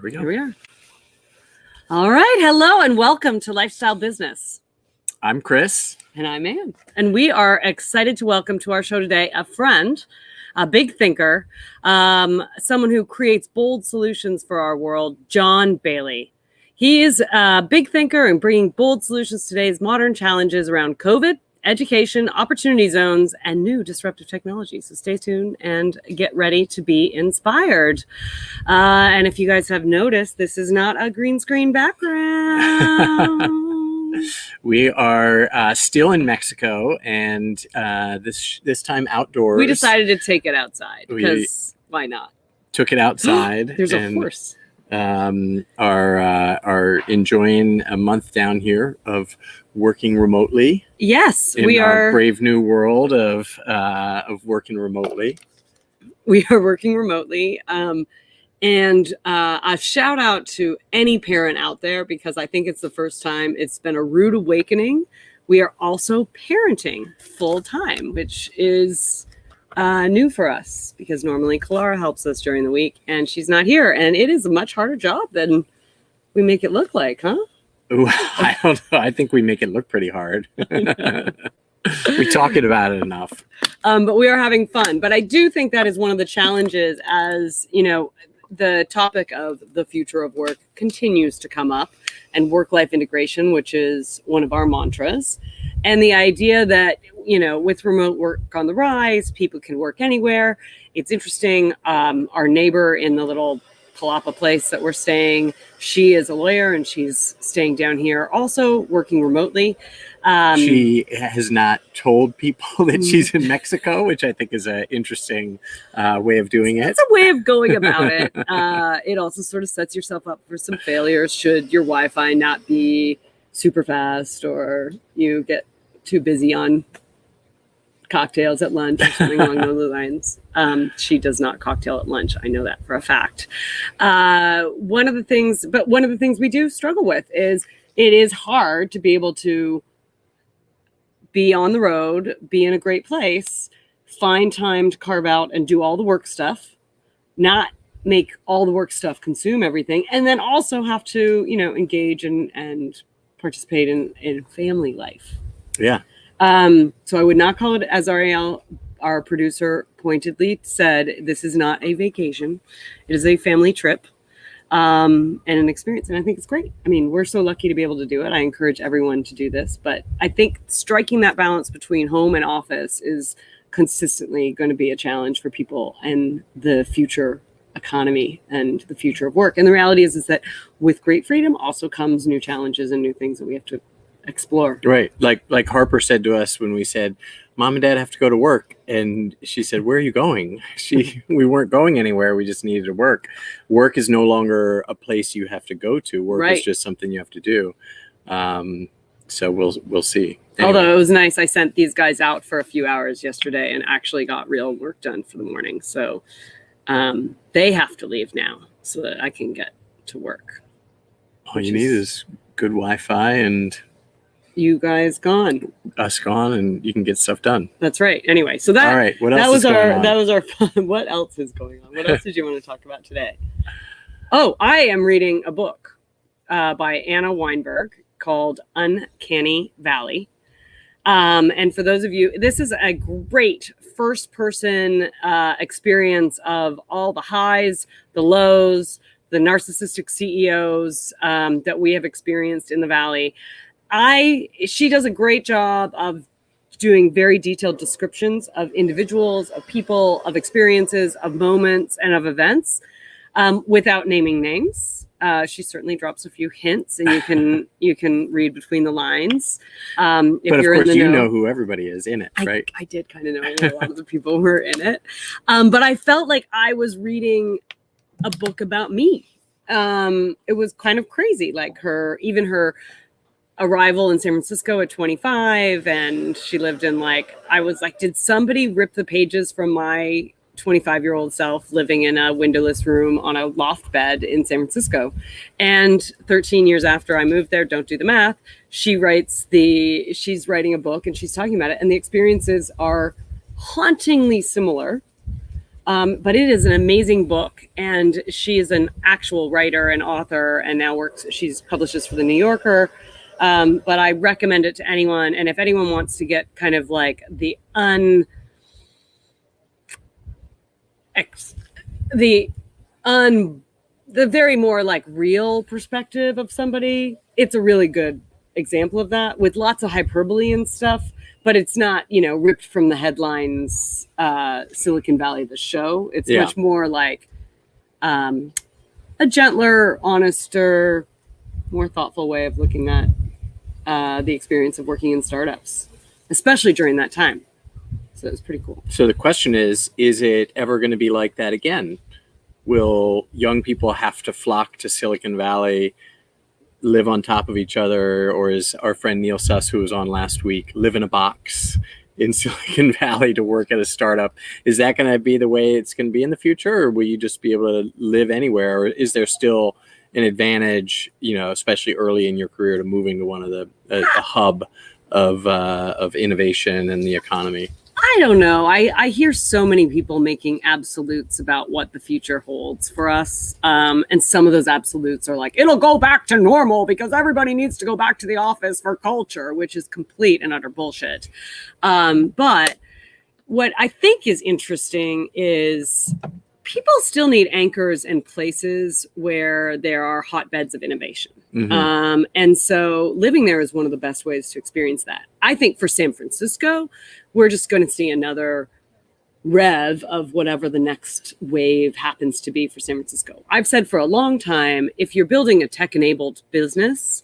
we go. Here we are. All right. Hello and welcome to Lifestyle Business. I'm Chris. And I'm Ann. And we are excited to welcome to our show today a friend, a big thinker, someone who creates bold solutions for our world, John Bailey. He is a big thinker and bringing bold solutions to today's modern challenges around COVID, education, opportunity zones, and new disruptive technology. So stay tuned and get ready to be inspired. And if you guys have noticed, this is not a green screen background. We are still in Mexico, and this time outdoors. We decided to take it outside because why not? Took it outside. There's a horse. Are enjoying a month down here of working remotely. Yes, we are. Brave new world of working remotely. We are working remotely. And a shout out to any parent out there, because I think it's the first time it's been a rude awakening. We are also parenting full time, which is new for us because normally Clara helps us during the week and she's not here. And it is a much harder job than we make it look like, huh? Ooh, I don't know. I think we make it look pretty hard. We're talking about it enough. But we are having fun. But I do think that is one of the challenges, as you know, the topic of the future of work continues to come up, and work-life integration, which is one of our mantras. And the idea that, you know, with remote work on the rise, people can work anywhere. It's interesting. Our neighbor in the little palapa place that we're staying, she is a lawyer and she's staying down here also working remotely. She has not told people that she's in Mexico, which I think is an interesting way of doing it. It's a way of going about it. It also sort of sets yourself up for some failures should your Wi-Fi not be super fast or you get too busy on cocktails at lunch or something along those lines. She does not cocktail at lunch. I know that for a fact. One of the things we do struggle with is it is hard to be able to be on the road, be in a great place, find time to carve out and do all the work stuff, not make all the work stuff consume everything, and then also have to, you know, engage and participate in family life. Yeah. So I would not call it, as Ariel, our producer, pointedly said, this is not a vacation. It is a family trip and an experience. And I think it's great. I mean, we're so lucky to be able to do it. I encourage everyone to do this. But I think striking that balance between home and office is consistently going to be a challenge for people and the future economy and the future of work. And the reality is that with great freedom also comes new challenges and new things that we have to explore. Right. Like Harper said to us when we said, Mom and Dad have to go to work. And she said, where are you going? We weren't going anywhere. We just needed to work. Work is no longer a place you have to go to. Work is just something you have to do. So we'll see. Anyway. Although it was nice. I sent these guys out for a few hours yesterday and actually got real work done for the morning. So they have to leave now so that I can get to work. All you need is good Wi-Fi and you guys gone, us gone, and you can get stuff done. That's right. Anyway, so that, all right, what else that was our fun. What else is going on? What else did you want to talk about today? Oh, I am reading a book by Anna Weinberg called Uncanny Valley. And for those of you, this is a great first person experience of all the highs, the lows, the narcissistic CEOs that we have experienced in the Valley. She does a great job of doing very detailed descriptions of individuals, of people, of experiences, of moments, and of events without naming names. She certainly drops a few hints, and you can read between the lines. But of course, you know who everybody is in it, right? I did kind of know a lot of the people who were in it, but I felt like I was reading a book about me. It was kind of crazy, like her arrival in San Francisco at 25, and she lived in I was like, did somebody rip the pages from my 25-year-old self living in a windowless room on a loft bed in San Francisco? And 13 years after I moved there, don't do the math, she's writing a book and she's talking about it, and the experiences are hauntingly similar. But it is an amazing book, and she is an actual writer and author, and now she's publishes for the New Yorker. But I recommend it to anyone. And if anyone wants to get kind of like the very more like real perspective of somebody, it's a really good example of that, with lots of hyperbole and stuff, but it's not, ripped from the headlines, Silicon Valley, the show. It's much more like a gentler, honester, more thoughtful way of looking at the experience of working in startups, especially during that time. So it's pretty cool. So the question is it ever going to be like that again? Will young people have to flock to Silicon Valley, live on top of each other, or is our friend Neil Suss, who was on last week, live in a box in Silicon Valley to work at a startup? Is that going to be the way it's going to be in the future, or will you just be able to live anywhere? Or is there still an advantage, especially early in your career, to moving to one of the hub of innovation and the economy? I don't know. I hear so many people making absolutes about what the future holds for us. And some of those absolutes are like, it'll go back to normal because everybody needs to go back to the office for culture, which is complete and utter bullshit. But what I think is interesting is people still need anchors and places where there are hotbeds of innovation. Mm-hmm. And so living there is one of the best ways to experience that. I think for San Francisco, we're just going to see another rev of whatever the next wave happens to be for San Francisco. I've said for a long time, if you're building a tech-enabled business,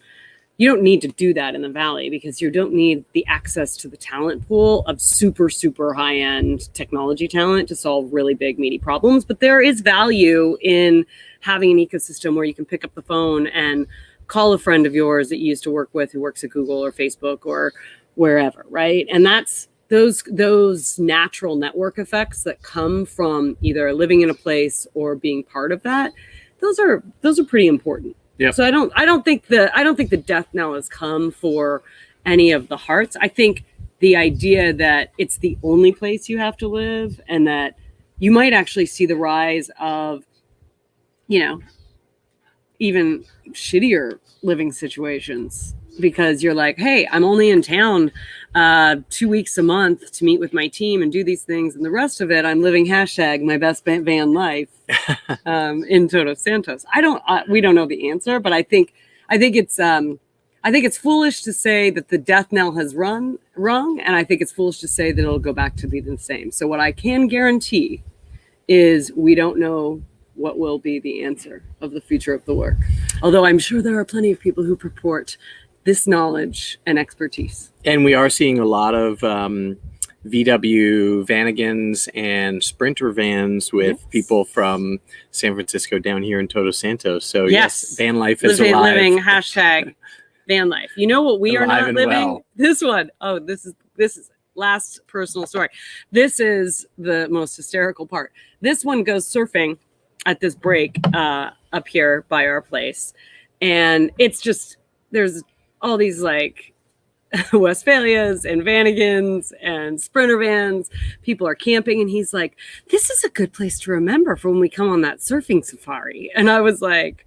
you don't need to do that in the Valley because you don't need the access to the talent pool of super, super high-end technology talent to solve really big, meaty problems. But there is value in having an ecosystem where you can pick up the phone and call a friend of yours that you used to work with who works at Google or Facebook or wherever, right? And that's those natural network effects that come from either living in a place or being part of that. Those are pretty important. Yep. So I don't think the death knell has come for any of the hearts. I think the idea that it's the only place you have to live and that you might actually see the rise of, even shittier living situations because you're like, hey, I'm only in town 2 weeks a month to meet with my team and do these things. And the rest of it, I'm living #my best van life in Todos Santos. We don't know the answer, but I think it's foolish to say that the death knell has rung. And I think it's foolish to say that it'll go back to be the same. So what I can guarantee is we don't know what will be the answer of the future of the work. Although I'm sure there are plenty of people who purport this knowledge and expertise. And we are seeing a lot of VW Vanagons and Sprinter vans with people from San Francisco down here in Todos Santos. So yes, van life is alive. Living #van life. You know what we are not living? Well. This one. Oh, this is last personal story. This is the most hysterical part. This one goes surfing at this break up here by our place. And it's just, there's all these like Westphalias and Vanagons and Sprinter vans. People are camping and he's like, this is a good place to remember for when we come on that surfing safari. And I was like,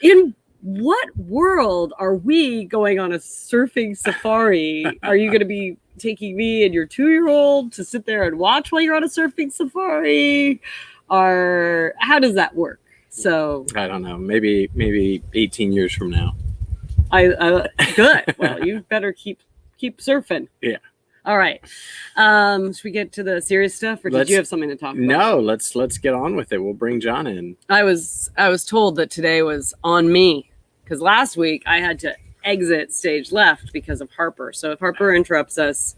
in what world are we going on a surfing safari? Are you going to be taking me and your 2-year-old to sit there and watch while you're on a surfing safari? Or how does that work? So I don't know. Maybe 18 years from now. I good. Well, you better keep surfing. Yeah. All right. Should we get to the serious stuff, or did you have something to talk about? No, let's get on with it. We'll bring John in. I was told that today was on me because last week I had to exit stage left because of Harper. So if Harper interrupts us,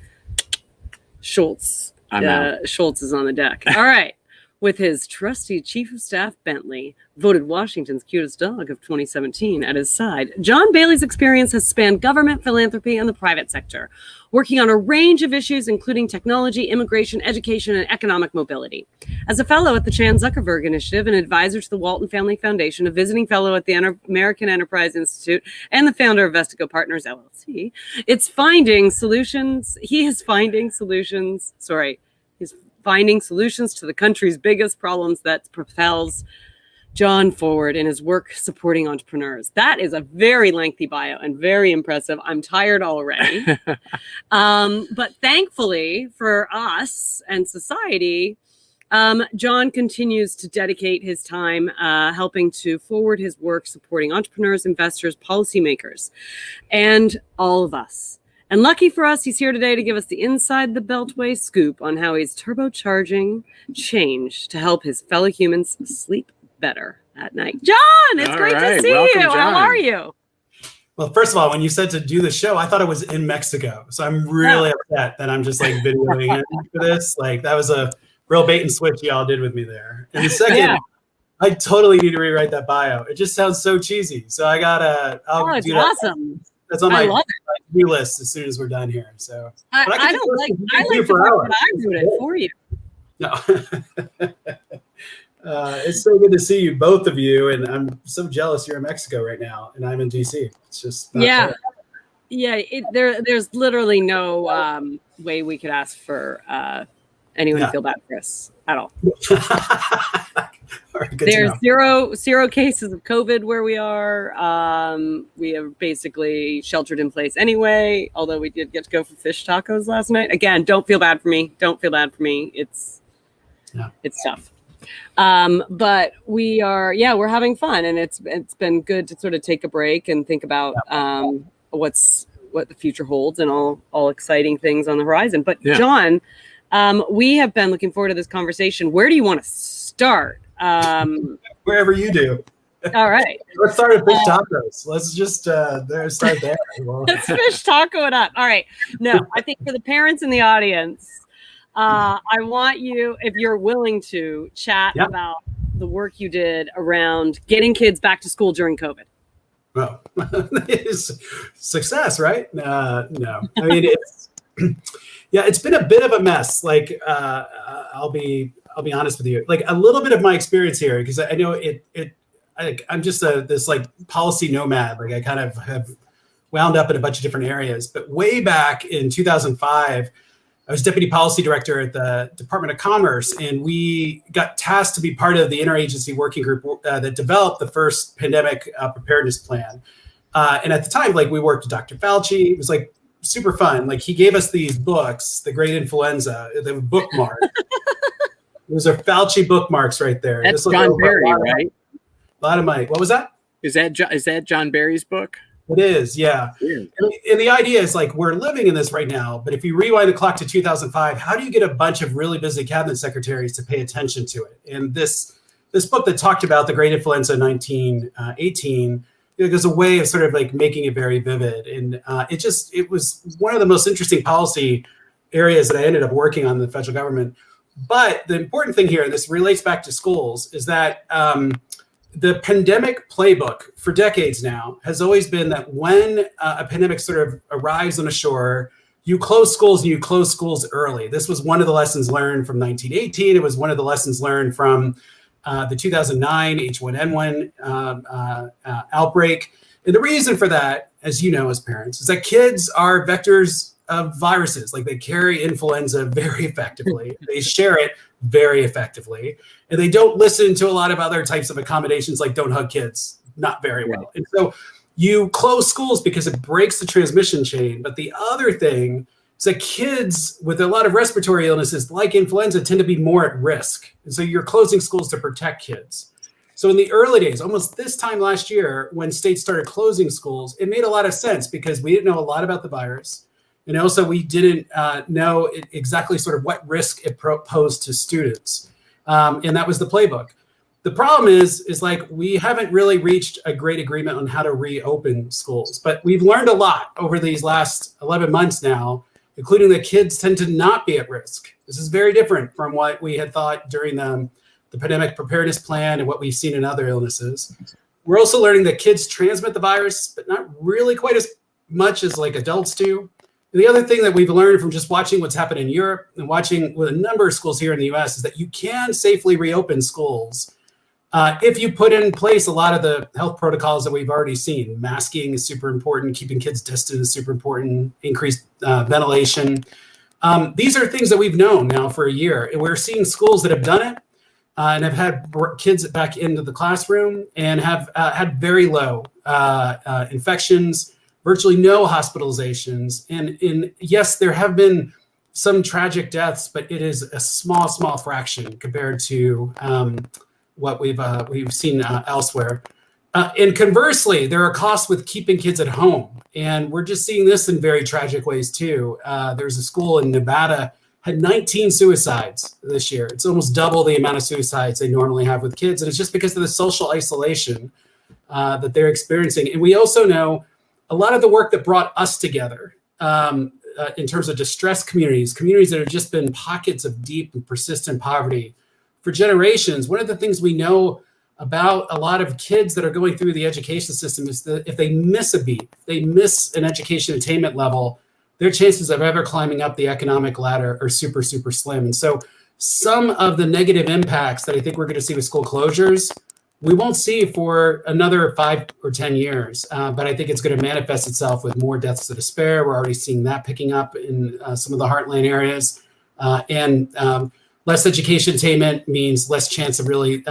Schultz is on the deck. All right. With his trusty chief of staff, Bentley, voted Washington's cutest dog of 2017 at his side, John Bailey's experience has spanned government, philanthropy, and the private sector, working on a range of issues, including technology, immigration, education, and economic mobility. As a fellow at the Chan Zuckerberg Initiative, an advisor to the Walton Family Foundation, a visiting fellow at the American Enterprise Institute, and the founder of Vestigo Partners, LLC, he is finding solutions. finding solutions to the country's biggest problems that propels John forward in his work supporting entrepreneurs. That is a very lengthy bio and very impressive. I'm tired already. But thankfully for us and society, John continues to dedicate his time helping to forward his work supporting entrepreneurs, investors, policymakers, and all of us. And lucky for us, he's here today to give us the inside the beltway scoop on how he's turbocharging change to help his fellow humans sleep better at night. John, it's great to see Welcome, you. John. How are you? Well, first of all, when you said to do the show, I thought it was in Mexico. So I'm really upset that I'm just like videoing it for this. Like that was a real bait and switch y'all did with me there. And the second, I totally need to rewrite that bio. It just sounds so cheesy. So I gotta, it's awesome. That's on my to-do list as soon as we're done here. So I like the fact that I wrote it for you. No. It's so good to see you, both of you, and I'm so jealous you're in Mexico right now, and I'm in DC. It's just fair. There's literally no way we could ask for anyone to feel bad for us at all. All right, there's zero cases of COVID where we are. We have basically sheltered in place anyway, although we did get to go for fish tacos last night. Again, don't feel bad for me. It's tough. But we are, we're having fun, and it's been good to sort of take a break and think about what the future holds and all exciting things on the horizon. But John, we have been looking forward to this conversation. Where do you want to start? Wherever you do. All right. Let's start with fish tacos. Let's just start there. Let's fish taco it up. All right. No, I think for the parents in the audience, I want you, if you're willing to, chat about the work you did around getting kids back to school during COVID. Well, it's success, right? No. I mean, it's been a bit of a mess. Like, I'll be honest with you. Like a little bit of my experience here, because I know I'm just this like policy nomad. Like I kind of have wound up in a bunch of different areas. But way back in 2005. I was deputy policy director at the Department of Commerce, and we got tasked to be part of the interagency working group that developed the first pandemic preparedness plan. And at the time, like we worked with Dr. Fauci. It was like super fun. Like he gave us these books, The Great Influenza, the bookmark. Those are Fauci bookmarks right there. That's John Barry, right? A lot of money. What was that? Is that John Barry's book? It is, yeah. And the idea is like we're living in this right now, but if you rewind the clock to 2005, how do you get a bunch of really busy cabinet secretaries to pay attention to it? And this book that talked about the Great Influenza 1918, there's a way of sort of like making it very vivid. And it was one of the most interesting policy areas that I ended up working on in the federal government. But the important thing here, and this relates back to schools, is that the pandemic playbook for decades now has always been that when a pandemic sort of arrives on a shore, you close schools and you close schools early. This was one of the lessons learned from 1918. It was one of the lessons learned from the 2009 H1N1 outbreak. And the reason for that, as you know, as parents, is that kids are vectors of viruses. Like they carry influenza very effectively. They share it very effectively. And they don't listen to a lot of other types of accommodations, like don't hug kids, not very well. And so you close schools because it breaks the transmission chain. But the other thing is that kids with a lot of respiratory illnesses like influenza tend to be more at risk. And so you're closing schools to protect kids. So in the early days, almost this time last year, when states started closing schools, it made a lot of sense because we didn't know a lot about the virus. And also we didn't know exactly sort of what risk it posed to students. And that was the playbook. The problem is like we haven't really reached a great agreement on how to reopen schools, but we've learned a lot over these last 11 months now, including that kids tend to not be at risk. This is very different from what we had thought during the pandemic preparedness plan and what we've seen in other illnesses. We're also learning that kids transmit the virus, but not really quite as much as like adults do. And the other thing that we've learned from just watching what's happened in Europe and watching with a number of schools here in the US is that you can safely reopen schools if you put in place a lot of the health protocols that we've already seen. Masking is super important. Keeping kids distant is super important. Increased ventilation. These are things that we've known now for a year. And we're seeing schools that have done it and have had kids back into the classroom and have had very low infections, virtually no hospitalizations. And yes, there have been some tragic deaths, but it is a small fraction compared to what we've seen elsewhere. And conversely, there are costs with keeping kids at home. And we're just seeing this in very tragic ways too. There's a school in Nevada had 19 suicides this year. It's almost double the amount of suicides they normally have with kids. And it's just because of the social isolation that they're experiencing. And we also know a lot of the work that brought us together in terms of distressed communities that have just been pockets of deep and persistent poverty for generations. One of the things we know about a lot of kids that are going through the education system is that if they miss a beat, they miss an education attainment level, their chances of ever climbing up the economic ladder are super slim. And so some of the negative impacts that I think we're going to see with school closures, we won't see for another 5 or 10 years. But I think it's going to manifest itself with more deaths of despair. We're already seeing that picking up in some of the heartland areas. And less education attainment means less chance of really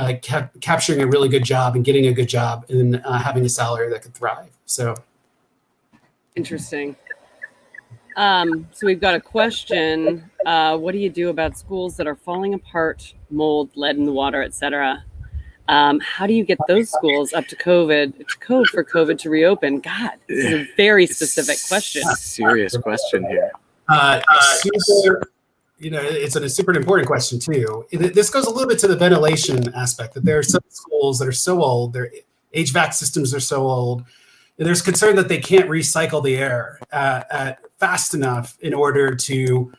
capturing a really good job and getting a good job and having a salary that could thrive. So interesting. So we've got a question. What do you do about schools that are falling apart, mold, lead in the water, etc.? How do you get those schools up to code for COVID to reopen? God, this is a very specific question. Serious question here. It's a super important question too. This goes a little bit to the ventilation aspect, that there are some schools that are so old, their HVAC systems are so old, and there's concern that they can't recycle the air fast enough in order to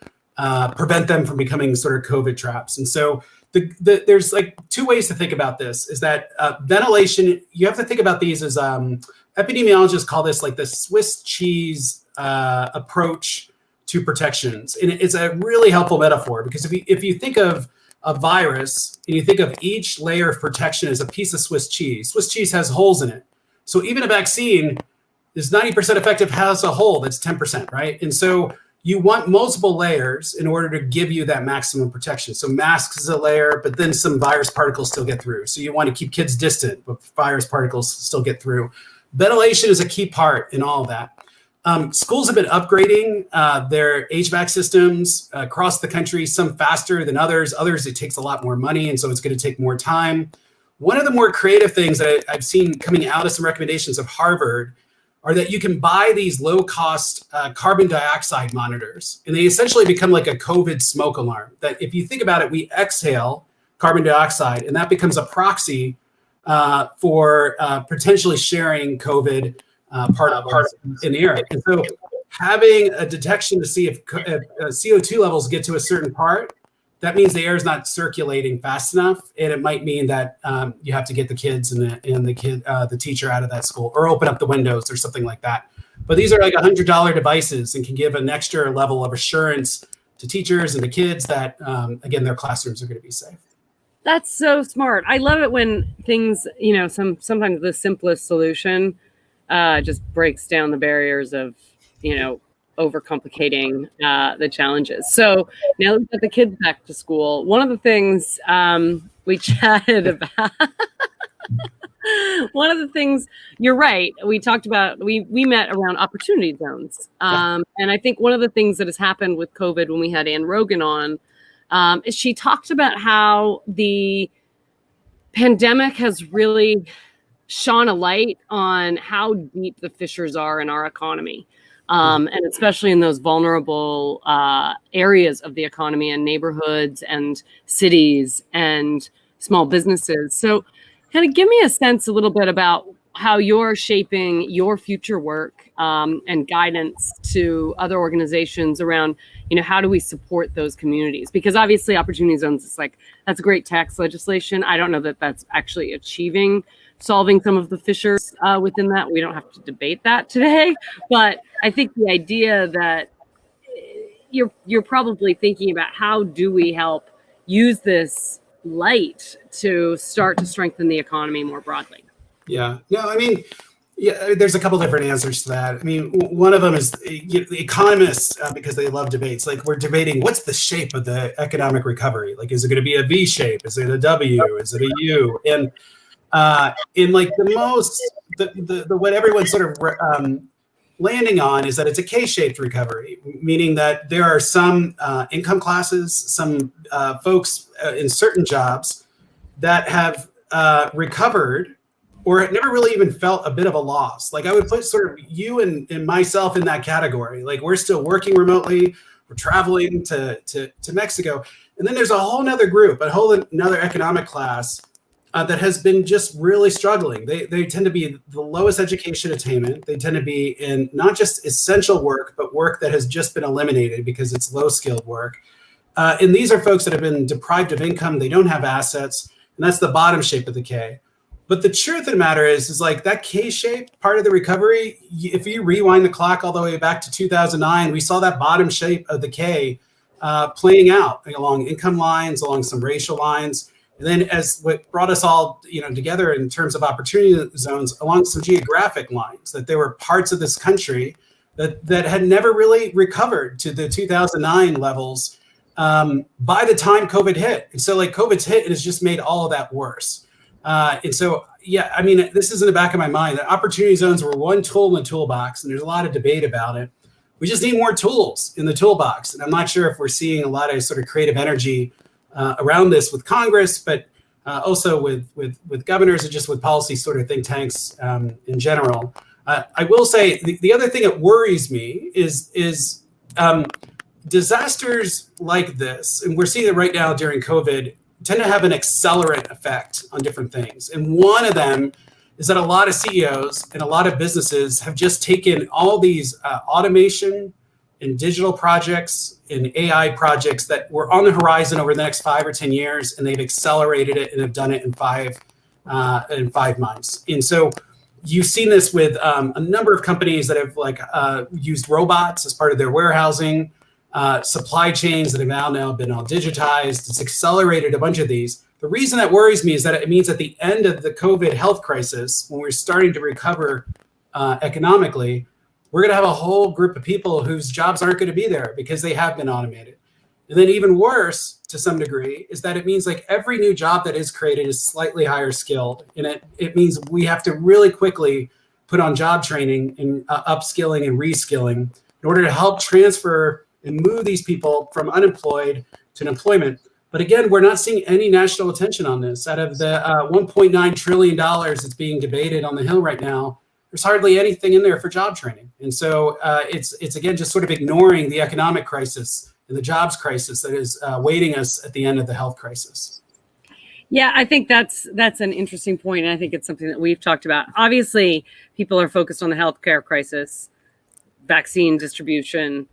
prevent them from becoming sort of COVID traps. And so there's like two ways to think about this, is that ventilation, you have to think about these as epidemiologists call this like the Swiss cheese approach to protections. And it's a really helpful metaphor, because if you think of a virus and you think of each layer of protection as a piece of Swiss cheese has holes in it. So even a vaccine is 90% effective, has a hole that's 10%, right? And so you want multiple layers in order to give you that maximum protection. So masks is a layer, but then some virus particles still get through. So you want to keep kids distant, but virus particles still get through. Ventilation is a key part in all of that. Schools have been upgrading their HVAC systems across the country, some faster than others. Others, it takes a lot more money, and so it's going to take more time. One of the more creative things that I've seen coming out of some recommendations of Harvard are that you can buy these low-cost carbon dioxide monitors, and they essentially become like a COVID smoke alarm. That if you think about it, we exhale carbon dioxide, and that becomes a proxy for potentially sharing COVID particles in the air. And so having a detection to see if CO2 levels get to a certain part, that means the air is not circulating fast enough, and it might mean that you have to get the kids and the teacher out of that school, or open up the windows or something like that. But these are like $100 devices and can give an extra level of assurance to teachers and the kids that, again, their classrooms are going to be safe. That's so smart. I love it when things, sometimes the simplest solution just breaks down the barriers of, overcomplicating the challenges. So now that we've got the kids back to school, one of the things we chatted about, one of the things, you're right, we talked about, we met around opportunity zones. And I think one of the things that has happened with COVID when we had Ann Rogan on is she talked about how the pandemic has really shone a light on how deep the fissures are in our economy. And especially in those vulnerable areas of the economy and neighborhoods and cities and small businesses. So kind of give me a sense a little bit about how you're shaping your future work and guidance to other organizations around, how do we support those communities? Because obviously opportunity zones, it's like, that's great tax legislation. I don't know that that's actually solving some of the fissures within that. We don't have to debate that today, but I think the idea that you're probably thinking about how do we help use this light to start to strengthen the economy more broadly. Yeah, no, I mean, Yeah, there's a couple different answers to that. I mean, one of them is the economists, because they love debates. Like, we're debating what's the shape of the economic recovery. Like, is it going to be a V shape? Is it a W? Is it a U? And in like the what everyone's sort of landing on is that it's a K-shaped recovery, meaning that there are some income classes, some folks in certain jobs that have recovered or had never really even felt a bit of a loss. Like, I would put sort of you and myself in that category. Like, we're still working remotely, we're traveling to Mexico. And then there's a whole nother group, a whole another economic class that has been just really struggling. They tend to be the lowest education attainment. They tend to be in not just essential work, but work that has just been eliminated because it's low skilled work. And these are folks that have been deprived of income. They don't have assets. And that's the bottom shape of the K. But the truth of the matter is like that K-shaped part of the recovery, if you rewind the clock all the way back to 2009, we saw that bottom shape of the K playing out along income lines, along some racial lines. And then as what brought us all together in terms of opportunity zones, along some geographic lines, that there were parts of this country that had never really recovered to the 2009 levels by the time COVID hit. And so like COVID's hit, it has just made all of that worse. And so, yeah, I mean, this is in the back of my mind that opportunity zones were one tool in the toolbox, and there's a lot of debate about it. We just need more tools in the toolbox. And I'm not sure if we're seeing a lot of sort of creative energy around this with Congress, but also with governors and just with policy sort of think tanks in general. I will say the other thing that worries me is disasters like this, and we're seeing it right now during COVID, tend to have an accelerant effect on different things. And one of them is that a lot of CEOs and a lot of businesses have just taken all these automation and digital projects and AI projects that were on the horizon over the next 5 or 10 years, and they've accelerated it and have done it in 5 months. And so you've seen this with a number of companies that have used robots as part of their warehousing, supply chains that have now been all digitized. It's accelerated a bunch of these. The reason that worries me is that it means at the end of the COVID health crisis, when we're starting to recover economically, we're going to have a whole group of people whose jobs aren't going to be there because they have been automated. And then even worse, to some degree, is that it means like every new job that is created is slightly higher skilled. And it means we have to really quickly put on job training and upskilling and reskilling in order to help transfer and move these people from unemployed to employment. But again, we're not seeing any national attention on this. Out of the $1.9 trillion that's being debated on the Hill right now, there's hardly anything in there for job training. And so it's again, just sort of ignoring the economic crisis and the jobs crisis that is waiting us at the end of the health crisis. Yeah, I think that's an interesting point. And I think it's something that we've talked about. Obviously, people are focused on the healthcare crisis, vaccine distribution,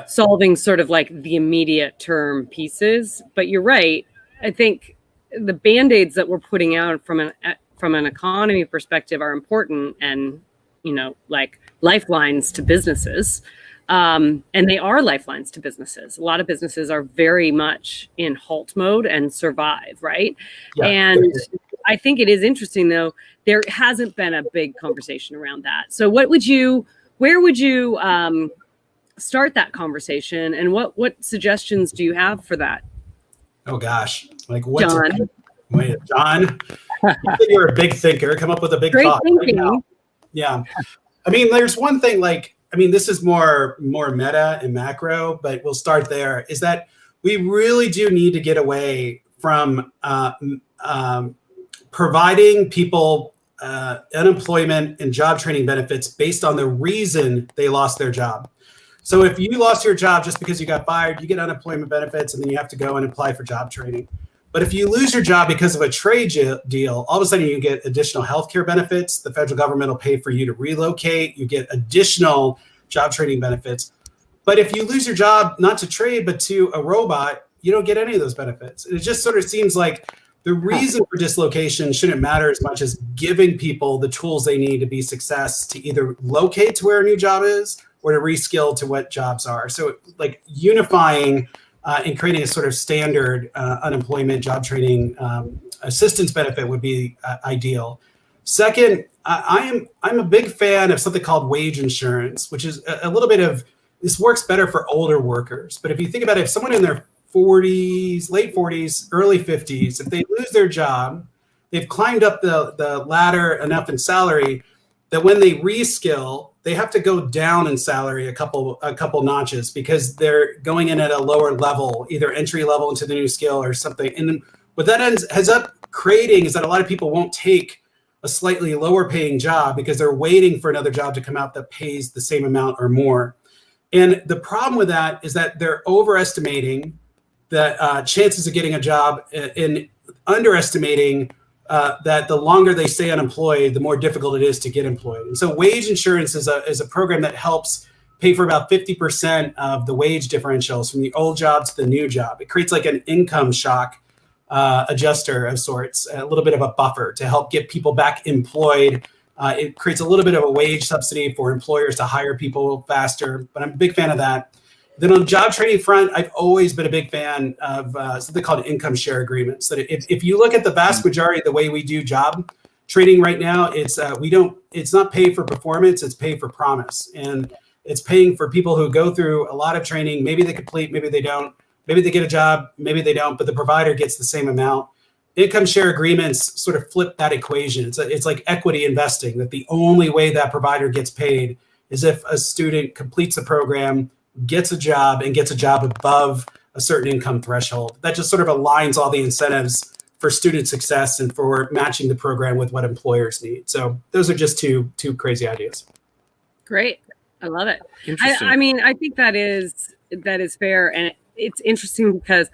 solving sort of like the immediate term pieces. But you're right. I think the Band-Aids that we're putting out from an economy perspective are important and, like lifelines to businesses. And they are lifelines to businesses. A lot of businesses are very much in halt mode and survive, right? Yeah. And I think it is interesting, though, there hasn't been a big conversation around that. So where would you start that conversation, and what suggestions do you have for that? Oh gosh, like what? John, John, you're a big thinker. Come up with a big thought. Right now. Yeah, I mean, there's one thing. This is more meta and macro, but we'll start there. Is that we really do need to get away from providing people unemployment and job training benefits based on the reason they lost their job. So if you lost your job just because you got fired, you get unemployment benefits, and then you have to go and apply for job training. But if you lose your job because of a trade deal, all of a sudden you get additional healthcare benefits. The federal government will pay for you to relocate. You get additional job training benefits. But if you lose your job, not to trade, but to a robot, you don't get any of those benefits. And it just sort of seems like the reason for dislocation shouldn't matter as much as giving people the tools they need to be success to either locate to where a new job is or to reskill to what jobs are. So like unifying and creating a sort of standard unemployment job training assistance benefit would be ideal. Second, I'm a big fan of something called wage insurance, which is a little bit of, this works better for older workers. But if you think about it, if someone in their 40s, late 40s, early 50s, if they lose their job, they've climbed up the ladder enough in salary that when they reskill, they have to go down in salary a couple notches because they're going in at a lower level, either entry level into the new skill or something. And what that ends up creating is that a lot of people won't take a slightly lower paying job because they're waiting for another job to come out that pays the same amount or more. And the problem with that is that they're overestimating the chances of getting a job and underestimating that the longer they stay unemployed, the more difficult it is to get employed. And so wage insurance is a program that helps pay for about 50% of the wage differentials from the old job to the new job. It creates like an income shock adjuster of sorts, a little bit of a buffer to help get people back employed. It creates a little bit of a wage subsidy for employers to hire people faster, but I'm a big fan of that. Then on the job training front, I've always been a big fan of something called income share agreements. That if you look at the vast majority of the way we do job training right now, it's not pay for performance, it's pay for promise. And it's paying for people who go through a lot of training. Maybe they complete, maybe they don't. Maybe they get a job, maybe they don't, but the provider gets the same amount. Income share agreements sort of flip that equation. It's like equity investing, that the only way that provider gets paid is if a student completes the program, gets a job, and gets a job above a certain income threshold. That just sort of aligns all the incentives for student success and for matching the program with what employers need. So those are just two crazy ideas. Great. I love it. Interesting. I mean, I think that is fair. And it's interesting because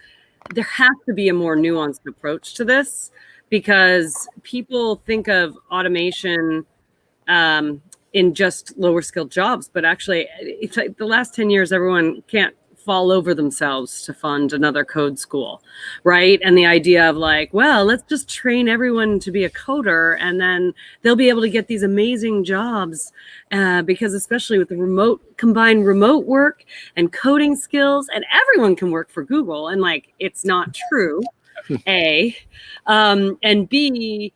there has to be a more nuanced approach to this, because people think of automation in just lower skilled jobs, but actually it's like the last 10 years, everyone can't fall over themselves to fund another code school, right? And the idea of like, well, let's just train everyone to be a coder and then they'll be able to get these amazing jobs because especially with the combined remote work and coding skills, and everyone can work for Google. And like, it's not true, A, and B,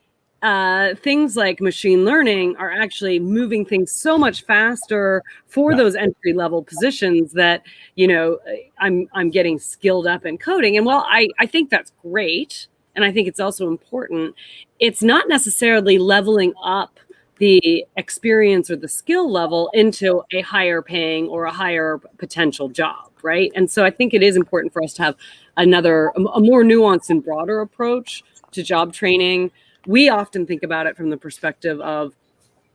things like machine learning are actually moving things so much faster for those entry level positions that, you know, I'm getting skilled up in coding. And while I think that's great, and I think it's also important, it's not necessarily leveling up the experience or the skill level into a higher paying or a higher potential job, right? And so I think it is important for us to have a more nuanced and broader approach to job training. We often think about it from the perspective of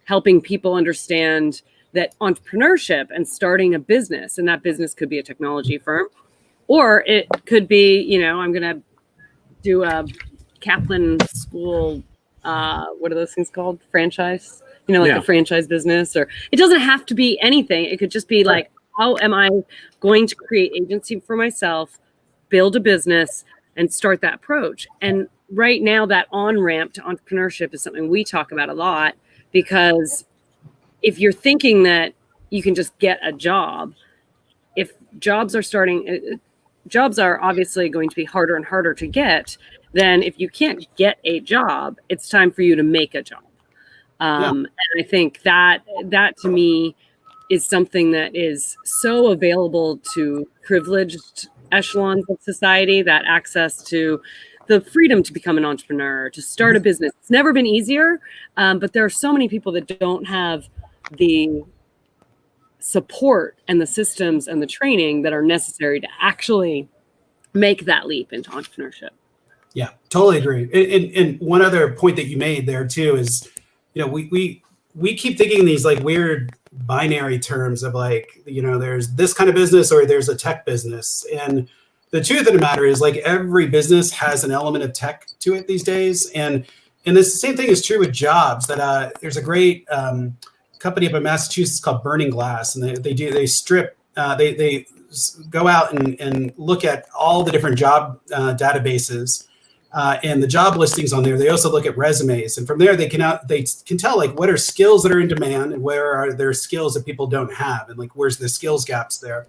helping people understand that entrepreneurship and starting a business, and that business could be a technology firm, or it could be, you know, I'm going to do a Kaplan school, what are those things called? Franchise, you know, like a franchise business, or it doesn't have to be anything. It could just be like, how am I going to create agency for myself, build a business, and start that approach? And right now, that on-ramp to entrepreneurship is something we talk about a lot, because if you're thinking that you can just get a job, if jobs are obviously going to be harder and harder to get, then if you can't get a job, it's time for you to make a job. And I think that to me is something that is so available to privileged echelons of society, that access to the freedom to become an entrepreneur, to start a business. It's never been easier, but there are so many people that don't have the support and the systems and the training that are necessary to actually make that leap into entrepreneurship. Yeah, totally agree. And one other point that you made there too is, you know, we keep thinking these like weird binary terms of like, you know, there's this kind of business or there's a tech business. And the truth of the matter is like every business has an element of tech to it these days. And this same thing is true with jobs. That there's a great company up in Massachusetts called Burning Glass, and they go out and look at all the different job databases and the job listings on there. They also look at resumes, and from there they can tell like what are skills that are in demand and where are there skills that people don't have, and like where's the skills gaps there.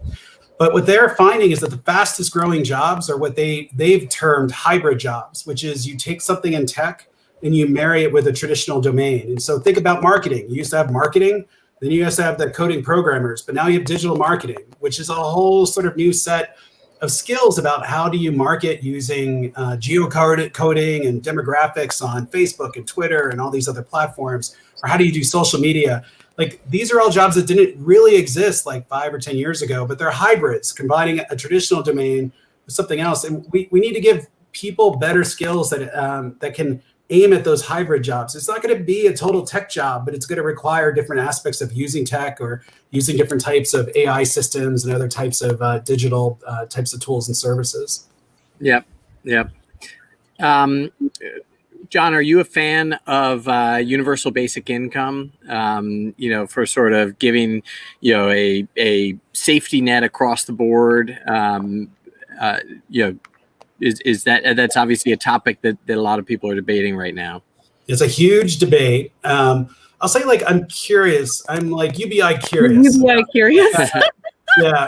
But what they're finding is that the fastest growing jobs are what they've termed hybrid jobs, which is you take something in tech and you marry it with a traditional domain. And so think about marketing. You used to have marketing, then you used to have the coding programmers, but now you have digital marketing, which is a whole sort of new set of skills about how do you market using geocoding and demographics on Facebook and Twitter and all these other platforms, or how do you do social media? Like, these are all jobs that didn't really exist like 5 or 10 years ago, but they're hybrids, combining a traditional domain with something else. And we need to give people better skills that can aim at those hybrid jobs. It's not going to be a total tech job, but it's going to require different aspects of using tech or using different types of AI systems and other types of digital types of tools and services. Yep. John, are you a fan of universal basic income? For sort of giving, a safety net across the board. Is that's obviously a topic that a lot of people are debating right now? It's a huge debate. I'll say, like, I'm curious. I'm like UBI curious. UBI curious? Yeah.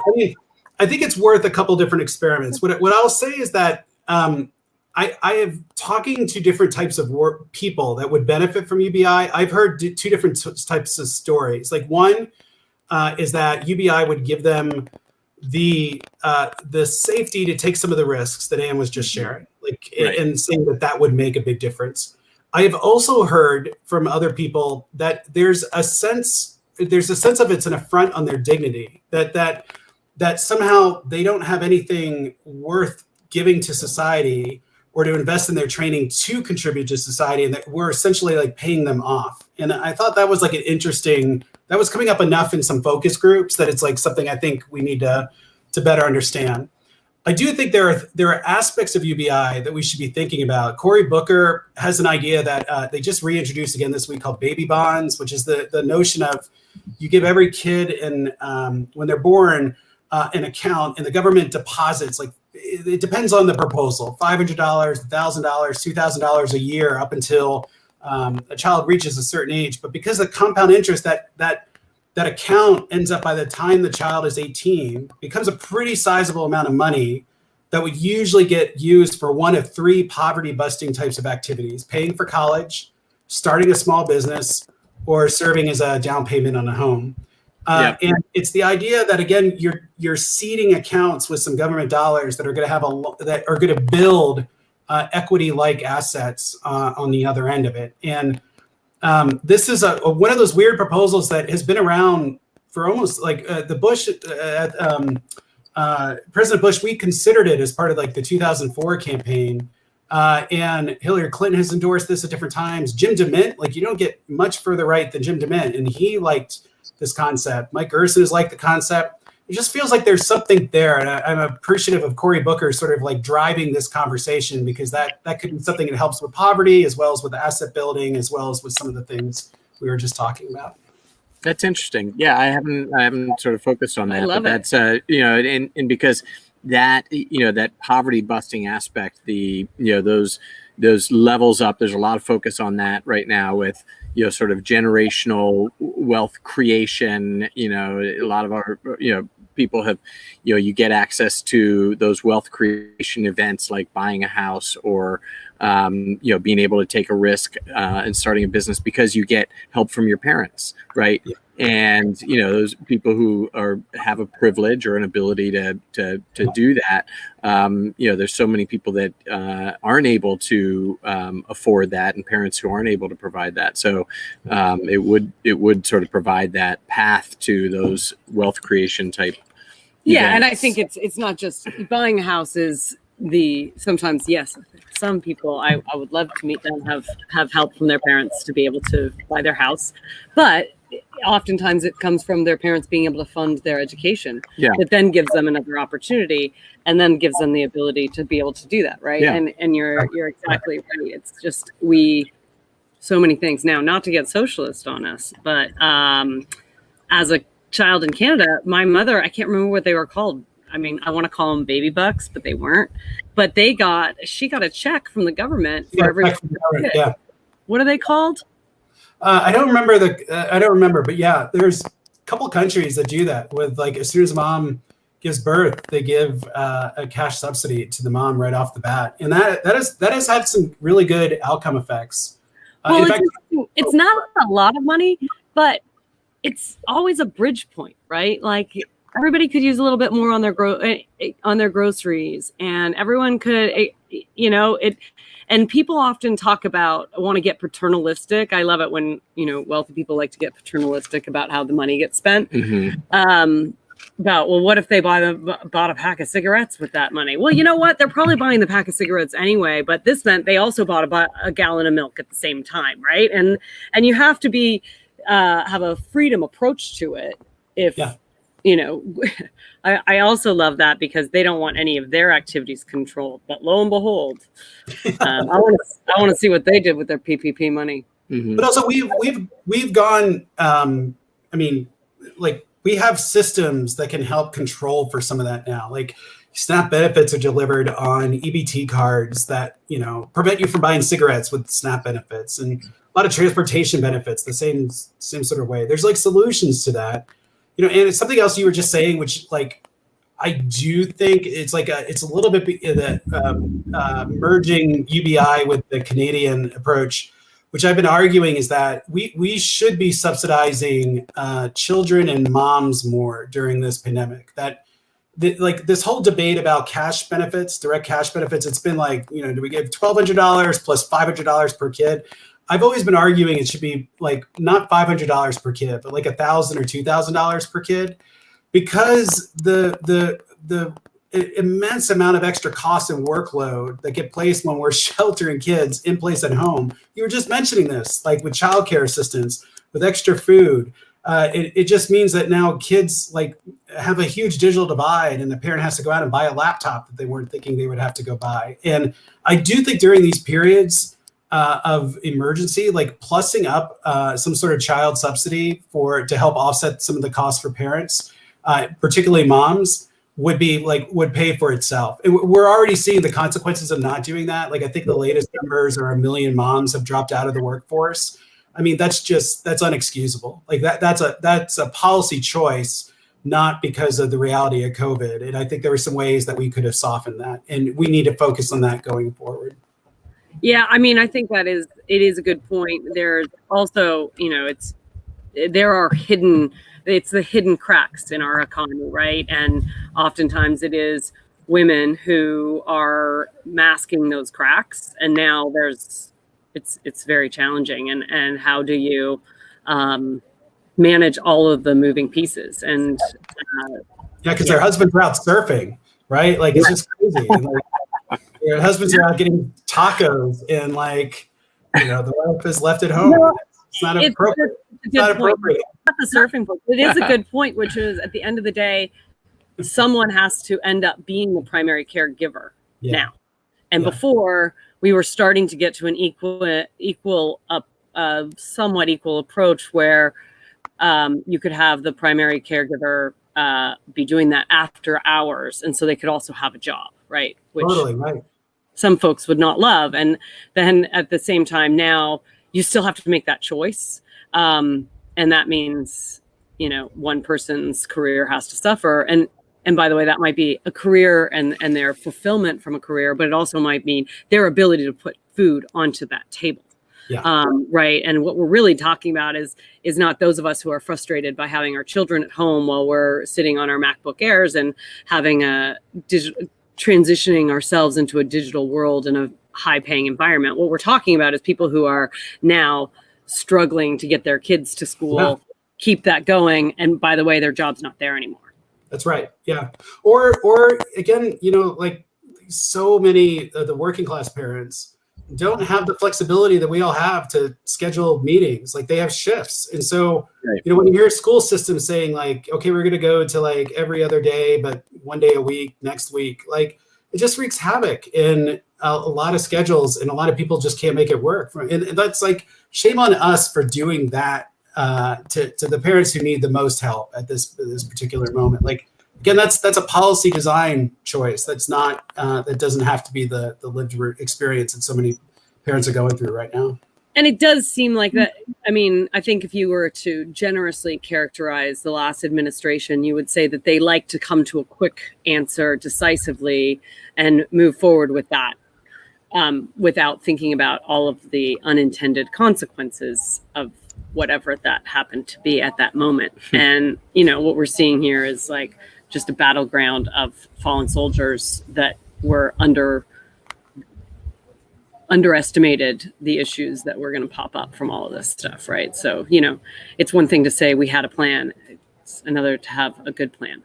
I think it's worth a couple different experiments. What I'll say is that I have talking to different types of people that would benefit from UBI. I've heard two different types of stories. Like, one is that UBI would give them the safety to take some of the risks that Anne was just sharing, like, right, and saying that would make a big difference. I have also heard from other people that there's a sense of it's an affront on their dignity, that somehow they don't have anything worth giving to society or to invest in their training to contribute to society, and that we're essentially like paying them off. And I thought that was like that was coming up enough in some focus groups that it's like something I think we need to better understand. I do think there are aspects of UBI that we should be thinking about. Cory Booker has an idea that they just reintroduced again this week called baby bonds, which is the notion of you give every kid when they're born an account, and the government deposits, like, it depends on the proposal, $500, $1,000, $2,000 a year up until a child reaches a certain age. But because of compound interest, that account ends up, by the time the child is 18, becomes a pretty sizable amount of money that would usually get used for one of three poverty busting types of activities: paying for college, starting a small business, or serving as a down payment on a home. And it's the idea that, again, you're seeding accounts with some government dollars that are going to build equity-like assets on the other end of it. And this is one of those weird proposals that has been around for almost like President Bush. We considered it as part of like the 2004 campaign, and Hillary Clinton has endorsed this at different times. Jim DeMint, like, you don't get much further right than Jim DeMint, and he liked this concept. Mike Gerson has liked the concept. It just feels like there's something there, and I'm appreciative of Cory Booker sort of like driving this conversation, because that could be something that helps with poverty, as well as with asset building, as well as with some of the things we were just talking about. That's interesting. Yeah, I haven't sort of focused on that. I love but it. That's and because that that poverty busting aspect, those levels up. There's a lot of focus on that right now with sort of generational wealth creation. A lot of our people have you get access to those wealth creation events like buying a house or being able to take a risk and starting a business because you get help from your parents, right? Yeah. And those people who have a privilege or an ability to do that, there's so many people that aren't able to afford that, and parents who aren't able to provide that. So it would sort of provide that path to those wealth creation type. Yeah, events. And I think it's not just buying a house is sometimes, yes, some people I would love to meet them, have help from their parents to be able to buy their house, but oftentimes it comes from their parents being able to fund their education. Yeah. That then gives them another opportunity, and then gives them the ability to be able to do that, right? Yeah. And you're exactly right. It's just so many things now, not to get socialist on us, but as a child in Canada, my mother, I can't remember what they were called. I mean, I want to call them baby bucks, but they weren't. But she got a check from the government for every kid. Yeah. What are they called? I don't remember, but yeah, there's a couple countries that do that with, like, as soon as mom gives birth, they give a cash subsidy to the mom right off the bat, and that has had some really good outcome effects. Well, In fact, it's not a lot of money, but it's always a bridge point, right? Like everybody could use a little bit more on their groceries, and everyone could, and people often talk about want to get paternalistic. I love it when, wealthy people like to get paternalistic about how the money gets spent. About, well, what if they bought a pack of cigarettes with that money? Well, you know what? They're probably buying the pack of cigarettes anyway, but this meant they also bought a gallon of milk at the same time, right? And you have to be have a freedom approach to it. If I also love that because they don't want any of their activities controlled. But lo and behold, I want to see what they did with their PPP money. But also we've gone. We have systems that can help control for some of that now. Like SNAP benefits are delivered on EBT cards that, prevent you from buying cigarettes with SNAP benefits, and a lot of transportation benefits the same sort of way. There's like solutions to that, and it's something else you were just saying, which I do think it's it's a little bit merging UBI with the Canadian approach, which I've been arguing is that we should be subsidizing children and moms more during this pandemic. This whole debate about cash benefits, direct cash benefits, it's been do we give $1,200 plus $500 per kid? I've always been arguing it should be not $500 per kid, but $1,000 or $2,000 per kid, because the immense amount of extra cost and workload that get placed when we're sheltering kids in place at home. You were just mentioning this, with childcare assistance, with extra food. It just means that now kids have a huge digital divide, and the parent has to go out and buy a laptop that they weren't thinking they would have to go buy. And I do think during these periods of emergency, plussing up some sort of child subsidy to help offset some of the costs for parents, particularly moms, would pay for itself. And we're already seeing the consequences of not doing that. I think the latest numbers are 1 million moms have dropped out of the workforce. I mean, that's unexcusable. That's a policy choice, not because of the reality of COVID. And I think there were some ways that we could have softened that, and we need to focus on that going forward. Yeah, I mean, I think it is a good point. There's also, it's the hidden cracks in our economy, right? And oftentimes it is women who are masking those cracks, and now it's very challenging. And how do you manage all of the moving piees? And because their husbands are out surfing, right? It's just crazy. And, their husbands are out getting tacos, and the wife is left at home. It's not appropriate. It's not appropriate. Not the surfing book. It is a good point, which is at the end of the day, someone has to end up being the primary caregiver now. And before, we were starting to get to an somewhat equal approach where you could have the primary caregiver be doing that after hours, and so they could also have a job, right? Which totally right. Some folks would not love. And then at the same time, now you still have to make that choice. And that means, one person's career has to suffer. And by the way, that might be a career and their fulfillment from a career, but it also might mean their ability to put food onto that table. Yeah. Right. And what we're really talking about is not those of us who are frustrated by having our children at home while we're sitting on our MacBook Airs and having transitioning ourselves into a digital world in a high-paying environment. What we're talking about is people who are now struggling to get their kids to school, keep that going, and by the way, their job's not there anymore. That's right. Yeah. Or again, so many of the working class parents don't have the flexibility that we all have to schedule meetings. They have shifts. And so, when you hear school systems saying okay, we're going to go to every other day, but 1 day a week next week, it just wreaks havoc in a lot of schedules, and a lot of people just can't make it work. And that's shame on us for doing that to the parents who need the most help at this particular moment. Again, that's a policy design choice. That's not that doesn't have to be the lived experience that so many parents are going through right now. And it does seem like that. I mean, I think if you were to generously characterize the last administration, you would say that they like to come to a quick answer decisively and move forward with that. without thinking about all of the unintended consequences of whatever that happened to be at that moment. And, what we're seeing here is like just a battleground of fallen soldiers that were underestimated the issues that were going to pop up from all of this stuff, right? So, it's one thing to say we had a plan. It's another to have a good plan.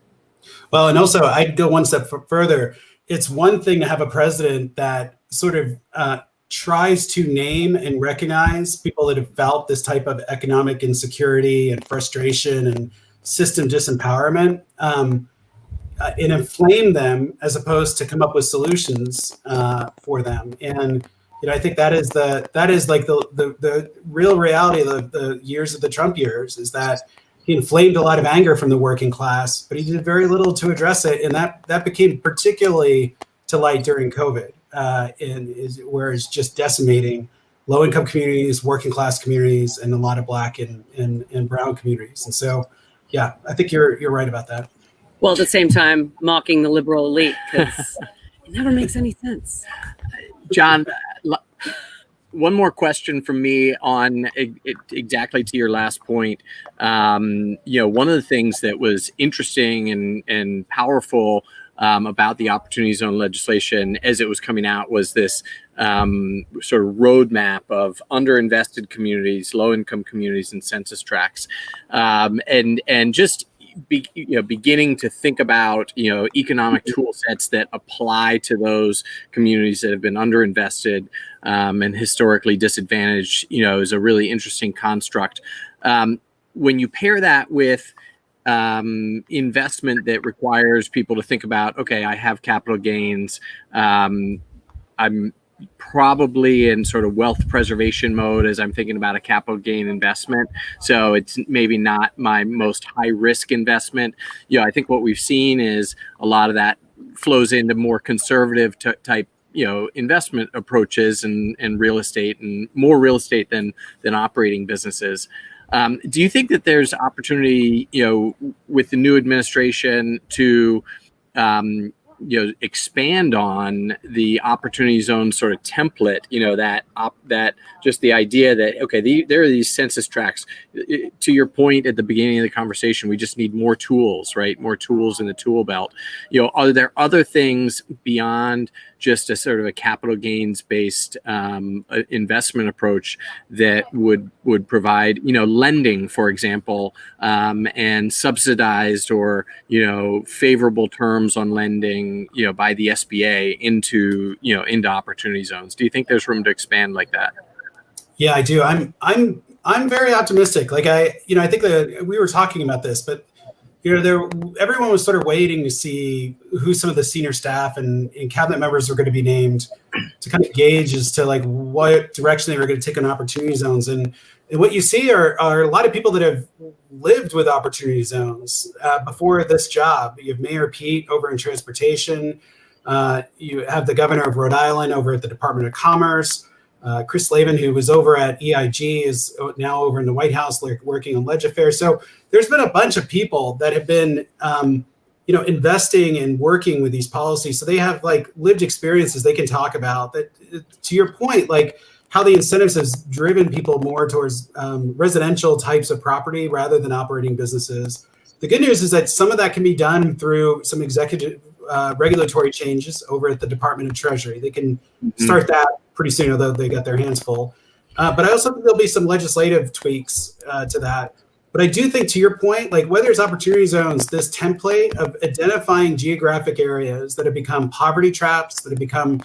Well, and also I'd go one step further. It's one thing to have a president that sort of tries to name and recognize people that have felt this type of economic insecurity and frustration and system disempowerment, and inflame them as opposed to come up with solutions for them. And I think that is like the real reality of the years of the Trump years, is that he inflamed a lot of anger from the working class, but he did very little to address it, and that became particularly to light during COVID, where it's just decimating low-income communities, working class communities, and a lot of Black and brown communities. And so, yeah, I think you're right about that. Well, at the same time, mocking the liberal elite, because it never makes any sense. John, one more question from me on exactly to your last point. One of the things that was interesting and powerful about the Opportunity Zone legislation as it was coming out was this sort of roadmap of underinvested communities, low-income communities, and census tracts, and just beginning to think about economic tool sets that apply to those communities that have been underinvested and historically disadvantaged. Is a really interesting construct. When you pair that with investment that requires people to think about, okay, I have capital gains, I'm probably in sort of wealth preservation mode as I'm thinking about a capital gain investment. So it's maybe not my most high risk investment. I think what we've seen is a lot of that flows into more conservative type, investment approaches and real estate, and more real estate than operating businesses. Do you think that there's opportunity, with the new administration to, expand on the Opportunity Zone sort of template, that just the idea that, okay, there are these census tracts. To your point at the beginning of the conversation, we just need more tools, right? More tools in the tool belt. Are there other things beyond just a sort of a capital gains based investment approach that would provide, lending, for example, and subsidized or, favorable terms on lending, by the SBA into Opportunity Zones? Do you think there's room to expand like that? Yeah, I do. I'm very optimistic. Like I think that we were talking about this, but everyone was sort of waiting to see who some of the senior staff and cabinet members were going to be named to kind of gauge as to like what direction they were going to take on Opportunity Zones. And what you see are a lot of people that have lived with Opportunity Zones before this job. You have Mayor Pete over in transportation. You have the governor of Rhode Island over at the Department of Commerce. Chris Lavin, who was over at EIG, is now over in the White House working on ledge affairs. So there's been a bunch of people that have been, investing and working with these policies. So they have like lived experiences they can talk about. That, to your point, like how the incentives has driven people more towards residential types of property rather than operating businesses. The good news is that some of that can be done through some executive regulatory changes over at the Department of Treasury. They can start that pretty soon, although they got their hands full. But I also think there'll be some legislative tweaks to that. But I do think, to your point, like whether it's Opportunity Zones, this template of identifying geographic areas that have become poverty traps, that have become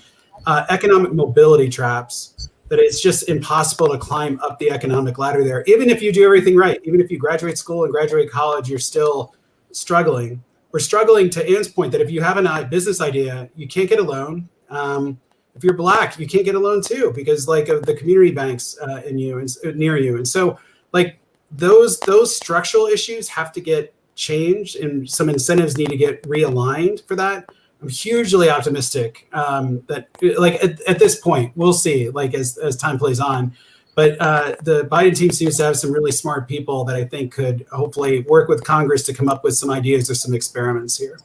economic mobility traps, that it's just impossible to climb up the economic ladder there. Even if you do everything right, even if you graduate school and graduate college, you're still struggling. We're struggling, to Ann's point, that if you have a business idea, you can't get a loan. If you're Black, you can't get a loan too, because like of the community banks near you. And so like those structural issues have to get changed, and some incentives need to get realigned for that. I'm hugely optimistic that like at this point, we'll see like as time plays on. But the Biden team seems to have some really smart people that I think could hopefully work with Congress to come up with some ideas or some experiments here.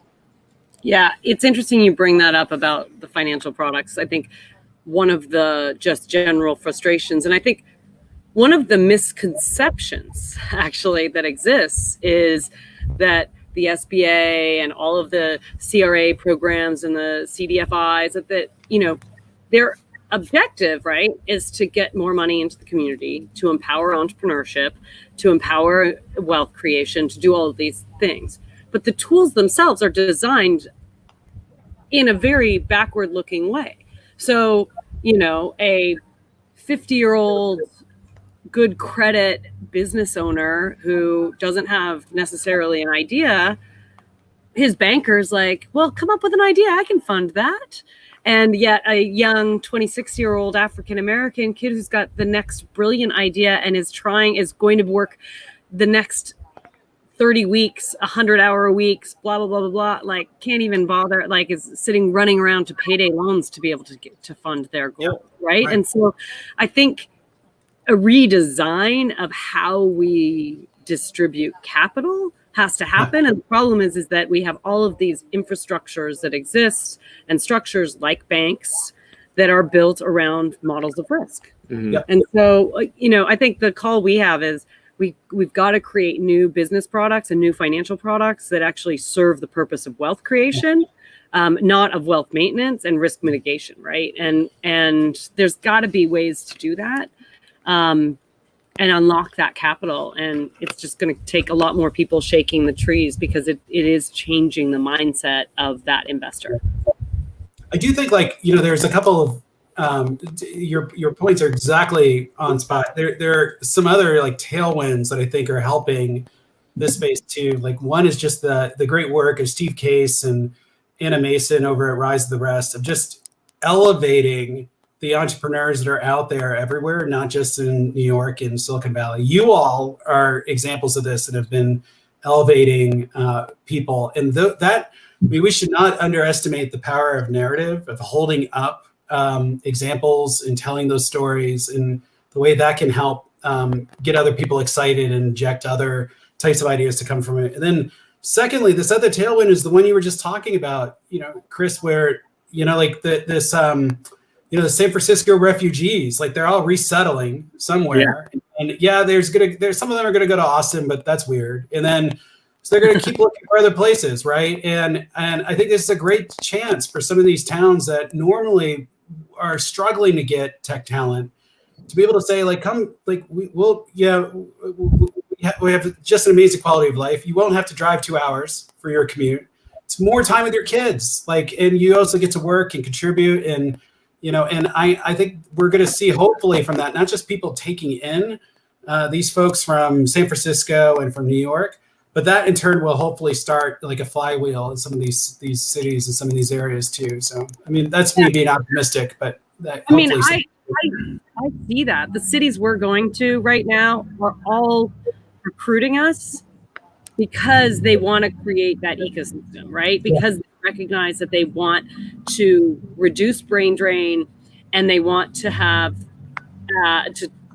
Yeah, it's interesting you bring that up about the financial products. I think one of the just general frustrations. And I think one of the misconceptions actually that exists is that the SBA and all of the CRA programs and the CDFIs, that their objective, right, is to get more money into the community, to empower entrepreneurship, to empower wealth creation, to do all of these things. But the tools themselves are designed in a very backward looking way. So, a 50-year-old good credit business owner who doesn't have necessarily an idea, his banker's like, well, come up with an idea. I can fund that. And yet a young 26-year-old African-American kid who's got the next brilliant idea and is going to work the next 30 weeks, 100-hour weeks, blah, blah, blah, blah, blah, like can't even bother, like is sitting running around to payday loans to be able to get to fund their goal, right? And so I think a redesign of how we distribute capital has to happen. And the problem is that we have all of these infrastructures that exist and structures like banks that are built around models of risk. Mm-hmm. And so, I think the call we have is we've got to create new business products and new financial products that actually serve the purpose of wealth creation, not of wealth maintenance and risk mitigation, right? And there's got to be ways to do that. And unlock that capital. And it's just going to take a lot more people shaking the trees because it is changing the mindset of that investor. I do think there's a couple of your points are exactly on spot. There are some other tailwinds that I think are helping this space too. One is just the great work of Steve Case and Anna Mason over at Rise of the Rest of just elevating the entrepreneurs that are out there everywhere, not just in New York and Silicon Valley. You all are examples of this that have been elevating people. And we should not underestimate the power of narrative, of holding up examples and telling those stories, and the way that can help get other people excited and inject other types of ideas to come from it. And then secondly, this other tailwind is the one you were just talking about, Chris, where, the San Francisco refugees, they're all resettling somewhere. Yeah. And there's some of them are gonna go to Austin, but that's weird. And then so they're gonna keep looking for other places, right? And I think this is a great chance for some of these towns that normally are struggling to get tech talent to be able to say, we have just an amazing quality of life. You won't have to drive 2 hours for your commute. It's more time with your kids, and you also get to work and contribute. And I think we're going to see, hopefully, from that, not just people taking in these folks from San Francisco and from New York, but that in turn will hopefully start a flywheel in some of these cities and some of these areas too. So, that's me being optimistic, but I see that the cities we're going to right now are all recruiting us because they want to create that ecosystem, right? Because they recognize that they want to reduce brain drain and they want to have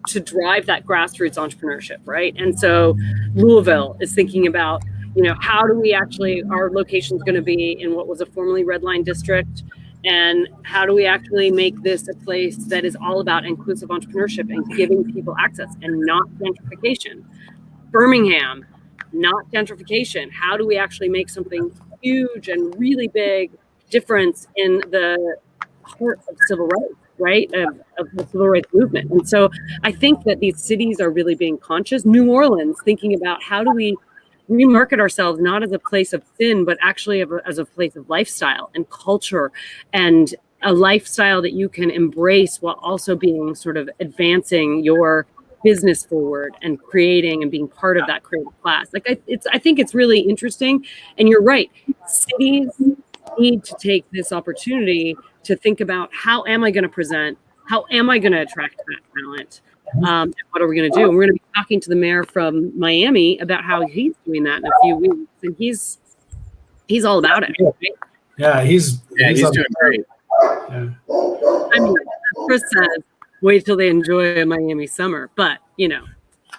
to drive that grassroots entrepreneurship, right? And so Louisville is thinking about, how do we actually, our location is going to be in what was a formerly red line district, and how do we actually make this a place that is all about inclusive entrepreneurship and giving people access and not gentrification? Birmingham, not gentrification. How do we actually make something huge and really big difference in the heart of civil rights, right? Of the civil rights movement. And so I think that these cities are really being conscious. New Orleans, thinking about how do we remarket ourselves not as a place of sin, but actually as a place of lifestyle and culture, and a lifestyle that you can embrace while also being sort of advancing your business forward and creating and being part of that creative class. I think it's really interesting. And you're right. Cities need to take this opportunity to think about, how am I going to present? How am I going to attract that talent? And what are we going to do? And we're going to be talking to the mayor from Miami about how he's doing that in a few weeks. And he's all about it. Right? Yeah, he's doing great. Yeah. As Chris says, wait till they enjoy a Miami summer. But, By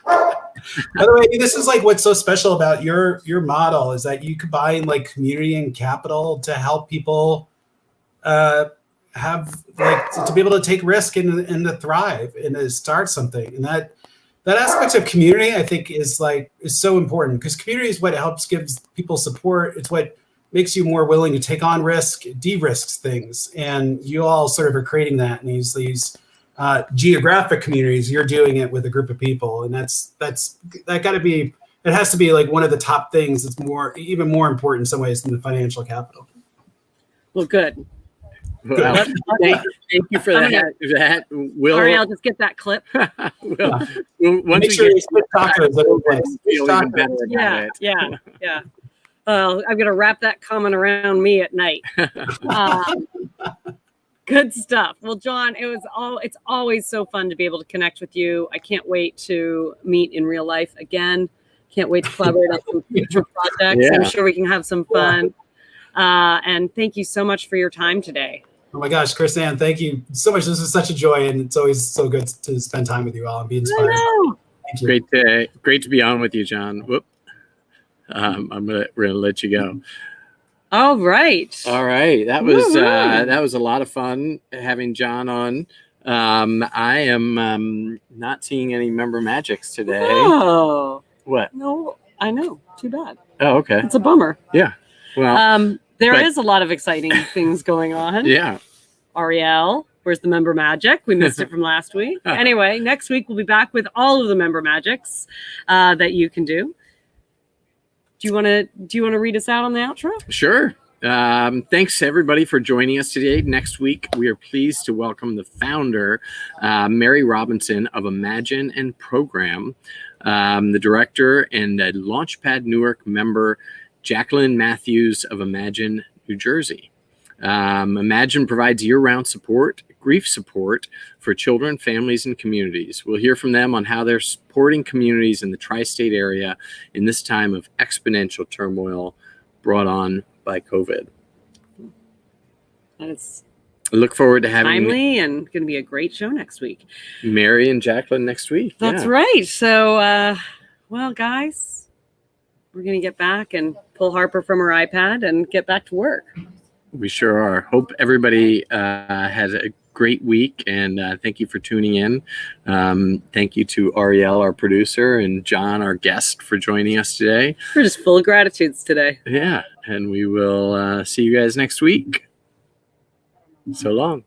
the way, this is what's so special about your model is that you combine community and capital to help people have have like to be able to take risk and to thrive and to start something. And that aspect of community, I think, is so important, because community is what gives people support. It's what makes you more willing to take on risk, de-risks things. And you all sort of are creating that in these geographic communities. You're doing it with a group of people, and it has to be like one of the top things that's even more important in some ways than the financial capital. Well, good. Well, thank you for that. Ariel, just get that clip. Once make sure you split tacos. Yeah. Well, I'm gonna wrap that comment around me at night. Good stuff. Well, John, it's always so fun to be able to connect with you. I can't wait to meet in real life again. Can't wait to collaborate on some future projects. Yeah. I'm sure we can have some fun. And thank you so much for your time today. Oh my gosh, Chris Ann, thank you so much. This is such a joy, and it's always so good to spend time with you all and be inspired. Thank you. Great to be on with you, John. Whoop. I'm gonna let you go. All right. That was a lot of fun having John on. I am not seeing any member magics today. Oh. What? No, I know. Too bad. Oh, okay. It's a bummer. Yeah. Well, there is a lot of exciting things going on. Yeah. Ariel, where's the member magic? We missed it from last week. Anyway, next week we'll be back with all of the member magics that you can do. Do you want to read us out on the outro? Sure. Thanks everybody for joining us today. Next week, we are pleased to welcome the founder, Mary Robinson of Imagine and Program, the director and Launchpad Newark member, Jacqueline Matthews of Imagine, New Jersey. Imagine provides year-round support, grief support for children, families, and communities. We'll hear from them on how they're supporting communities in the tri-state area in this time of exponential turmoil brought on by COVID. I look forward to having timely and going to be a great show next week. Mary and Jacqueline next week. That's right. So, well, guys, we're going to get back and pull Harper from her iPad and get back to work. We sure are. Hope everybody has a great week, and thank you for tuning in. Thank you to Ariel, our producer, and John, our guest, for joining us today. We're just full of gratitudes today. Yeah, and we will see you guys next week. So long.